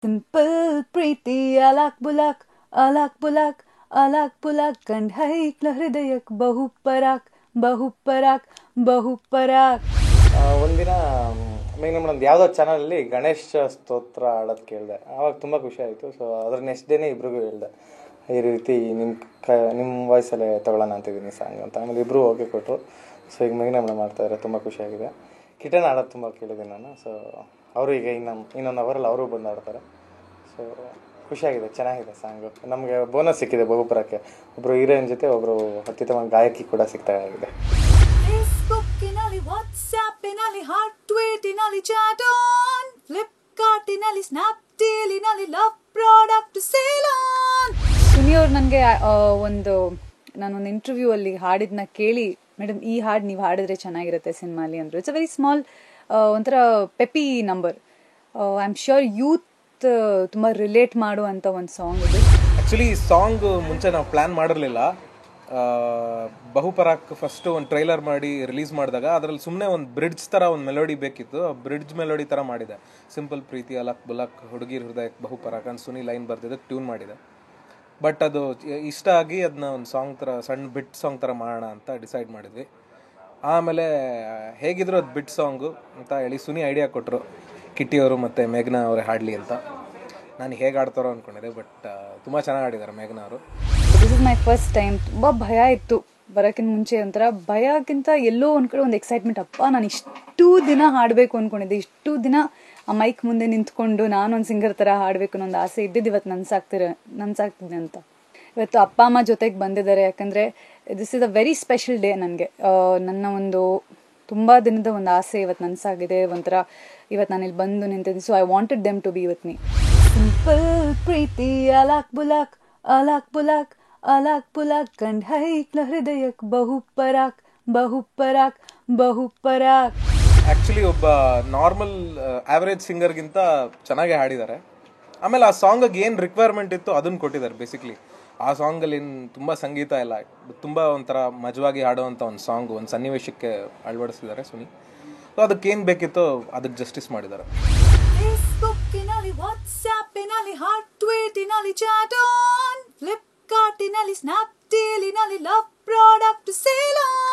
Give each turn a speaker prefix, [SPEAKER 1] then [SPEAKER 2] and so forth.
[SPEAKER 1] Simple pretty alak bulak alak bulak alak bulak ಕಂಡ್ ಹೈಕ್ಲ ಹೃದಯಕ್ ಬಹುಪರಾಕ್ ಬಹುಪರಾಕ್ ಬಹುಪರಾಕ್.
[SPEAKER 2] ಒಂದಿನ ನಮ್ದು ಯಾವುದೋ ಚಾನಲಲ್ಲಿ ಗಣೇಶ ಸ್ತೋತ್ರ ಆಡೋದು ಕೇಳಿದೆ. ಆವಾಗ ತುಂಬ ಖುಷಿ ಆಯಿತು. ಸೊ ಅದ್ರ ನೆಕ್ಸ್ಟ್ ಡೇನೇ ಇಬ್ರಿಗೂ ಹೇಳಿದೆ, ಈ ರೀತಿ ನಿಮ್ಮ ವಾಯ್ಸಲ್ಲೇ ತೊಗೊಳ್ಳೋಣ ಅಂತಿದ್ದೀನಿ ಸಾಂಗ್ ಅಂತ. ಆಮೇಲೆ ಇಬ್ಬರು ಓಕೆ ಕೊಟ್ಟರು. ಸೊ ಈಗ ಮೇಘನಮ್ಮನ ಮಾಡ್ತಾಯಿದ್ದಾರೆ, ತುಂಬ ಖುಷಿಯಾಗಿದೆ. ಕಿಟನ್ ಆಡೋದು ತುಂಬ ಕೇಳಿದ್ದೀನಿ ನಾನು. ಸೊ ಅವರು ಈಗ ಇನ್ನೊಂದು ಅವರಲ್ಲಿ ಅವರು ಬಂದು ಆಡ್ತಾರೆ. ಸೊ ಖುಷಿಯಾಗಿದೆ, ಚೆನ್ನಾಗಿದೆ ಸಾಂಗು. ನಮಗೆ ಬೋನಸ್ ಸಿಕ್ಕಿದೆ ಬಹುಪುರಕ್ಕೆ. ಒಬ್ಬರು ಹೀರೋಯಿನ್ ಜೊತೆ ಒಬ್ಬರು ಅತ್ಯುತ್ತಮ ಗಾಯಕಿ ಕೂಡ ಸಿಗ್ತಾಗಿದೆ.
[SPEAKER 1] ಫೇಸ್ಬುಕ್ಕಿನಲ್ಲಿ, ವಾಟ್ಸ್ಆ್ಯಪಿನಲ್ಲಿ, ಹಾಟ್ ಟ್ವೀಟಿನಲ್ಲಿ, ಚಾಟ್ ಆನ್, ಫ್ಲಿಪ್ಕಾರ್ಟಿನಲ್ಲಿ, ಸ್ನ್ಯಾಪ್ಡೀಲಿನಲ್ಲಿ, ಲವ್ ಪ್ರಾಡಕ್ಟ್ ಸೇಲ್ ಆನ್. ಸುನಿಯವ್ರು ನನಗೆ ನಾನೊಂದು ಇಂಟರ್ವ್ಯೂ ಅಲ್ಲಿ ಹಾಡಿದ್ನ ಕೇಳಿ, ಮೇಡಮ್ ಈ ಹಾಡು ನೀವು ಹಾಡಿದ್ರೆ ಚೆನ್ನಾಗಿರುತ್ತೆ ಸಿನಿಮಾಲಿ ಅಂದರು. ಇಟ್ಸ್ ಅ ವೆರಿ ಸ್ಮಾಲ್ ಒಂಥರ peppy number. I am sure youth ತುಂಬ ರಿಲೇಟ್ ಮಾಡುವಂಥ ಒಂದು ಸಾಂಗ್ ಇದು.
[SPEAKER 3] ಆ್ಯಕ್ಚುಲಿ ಈ ಸಾಂಗ್ ಮುಂಚೆ ನಾವು ಪ್ಲ್ಯಾನ್ ಮಾಡಿರಲಿಲ್ಲ. ಬಹುಪರಾಕ್ ಫಸ್ಟು ಒಂದು ಟ್ರೈಲರ್ ಮಾಡಿ ರಿಲೀಸ್ ಮಾಡಿದಾಗ ಅದರಲ್ಲಿ ಸುಮ್ಮನೆ ಒಂದು ಬ್ರಿಡ್ಜ್ ಥರ ಒಂದು ಮೆಲೋಡಿ ಬೇಕಿತ್ತು. ಆ ಬ್ರಿಡ್ಜ್ ಮೆಲೋಡಿ ಥರ ಮಾಡಿದೆ. ಸಿಂಪಲ್ ಪ್ರೀತಿ ಅಲಕ್ ಬುಲಕ್ ಹುಡುಗಿರ್ ಹೃದಯಕ್ಕೆ ಬಹುಪರಾಕ್ ಅಂತ ಸುನಿ ಲೈನ್ ಬರ್ದಿದ್ದಕ್ಕೆ ಟ್ಯೂನ್ ಮಾಡಿದೆ. ಬಟ್ ಅದು ಇಷ್ಟ ಆಗಿ ಅದನ್ನ ಒಂದು ಸಾಂಗ್ ಥರ, ಸಣ್ಣ ಬಿಟ್ ಸಾಂಗ್ ಥರ ಮಾಡೋಣ ಅಂತ ಡಿಸೈಡ್ ಮಾಡಿದ್ವಿ. ಆಮೇಲೆ ಹೇಗಿದ್ರು ಅದು ಬಿಟ್ ಸಾಂಗು ಅಂತ ಹೇಳಿ ಸುನಿ ಐಡಿಯಾ ಕೊಟ್ಟರು, ಕಿಟ್ಟಿಯವರು ಮತ್ತು ಮೇಘನಾ ಅವರೇ ಹಾಡಲಿ ಅಂತ. ನಾನು ಹೇಗೆ ಆಡ್ತಾರೋ ಅಂದ್ಕೊಂಡಿದ್ದೆ, ಬಟ್ ತುಂಬ ಚೆನ್ನಾಗಿ ಆಡಿದ್ದಾರೆ ಮೇಘನಾ ಅವರು.
[SPEAKER 1] This is my first time. ತುಂಬ ಭಯ ಇತ್ತು ಬರೋಕ್ಕಿಂತ ಮುಂಚೆ. ಒಂಥರ ಭಯಕ್ಕಿಂತ ಎಲ್ಲೋ ಒಂದು ಕಡೆ ಒಂದು ಎಕ್ಸೈಟ್ಮೆಂಟ್. ಅಪ್ಪ ನಾನು ಇಷ್ಟು ದಿನ ಹಾಡಬೇಕು ಅಂದ್ಕೊಂಡಿದ್ದೆ, ಇಷ್ಟು ದಿನ ಆ ಮೈಕ್ ಮುಂದೆ ನಿಂತ್ಕೊಂಡು ನಾನೊಂದು ಸಿಂಗರ್ ಥರ ಹಾಡಬೇಕು ಅನ್ನೋ ಒಂದು ಆಸೆ ಇದ್ದಿದ್ದು ಇವತ್ತು ನನ್ಸಾಗ್ತಿದೆ ಅಂತ. ಇವತ್ತು ಅಪ್ಪ ಅಮ್ಮ ಜೊತೆಗೆ ಬಂದಿದ್ದಾರೆ, ಯಾಕಂದರೆ this is a very special day ನನಗೆ. ನನ್ನ ಒಂದು ತುಂಬ ದಿನದ ಒಂದು ಆಸೆ ಇವತ್ತು ನನ್ಸಾಗಿದೆ. ಒಂಥರ ಇವತ್ತು ನಾನು ಇಲ್ಲಿ ಬಂದು ನಿಂತಿದ್ದೆ. So I wanted them to be with me. Simple ಪ್ರೀತಿ ಅಲಾಕ್ ಬುಲಾಕ್ ಅಲಾಕ್ ಬುಲಾಕ್ ಅಲಾಕ್ ಬುಲಾಕ್ ಕಂಡ್ ಹೈಕ್ಲ ಹೃದಯಕ್ ಬಹುಪರಾಕ್ ಬಹುಪರಾಕ್ ಬಹುಪರಾಕ್.
[SPEAKER 3] ಆ್ಯಕ್ಚುಲಿ ಒಬ್ಬ ನಾರ್ಮಲ್ ಆ್ಯಾವ್ರೇಜ್ ಸಿಂಗರ್ಗಿಂತ ಚೆನ್ನಾಗೇ ಹಾಡಿದ್ದಾರೆ. ಆಮೇಲೆ ಆ ಸಾಂಗಿಗೆ ಏನು ರಿಕ್ವೈರ್ಮೆಂಟ್ ಇತ್ತು ಅದನ್ನು ಕೊಟ್ಟಿದ್ದಾರೆ. ಬೇಸಿಕ್ಲಿ ಆ ಸಾಂಗಲ್ಲಿ ತುಂಬ ಸಂಗೀತ ಇಲ್ಲ, ತುಂಬ ಒಂಥರ ಮಜವಾಗಿ ಹಾಡುವಂಥ ಒಂದು ಸಾಂಗು, ಒಂದು ಸನ್ನಿವೇಶಕ್ಕೆ ಅಳವಡಿಸಿದ್ದಾರೆ ಸುನಿ. ಸೊ ಅದಕ್ಕೇನು ಬೇಕಿತ್ತು ಅದಕ್ಕೆ ಜಸ್ಟಿಸ್ ಮಾಡಿದ್ದಾರೆ.
[SPEAKER 1] ಫೇಸ್ಬುಕ್ಕಿನಲ್ಲಿ, ವಾಟ್ಸ್ಆ್ಯಪಿನಲ್ಲಿ, ಹಾಟ್ ಟ್ವೀಟಿನಲ್ಲಿ, ಚಾಟ್ ಆನ್, ಫ್ಲಿಪ್ಕಾರ್ಟಿನಲ್ಲಿ, ಸ್ನ್ಯಾಪ್ಡೀಲಿನಲ್ಲಿ, ಲವ್ ಪ್ರಾಡಕ್ಟ್ ಸೇಲ್ ಆನ್.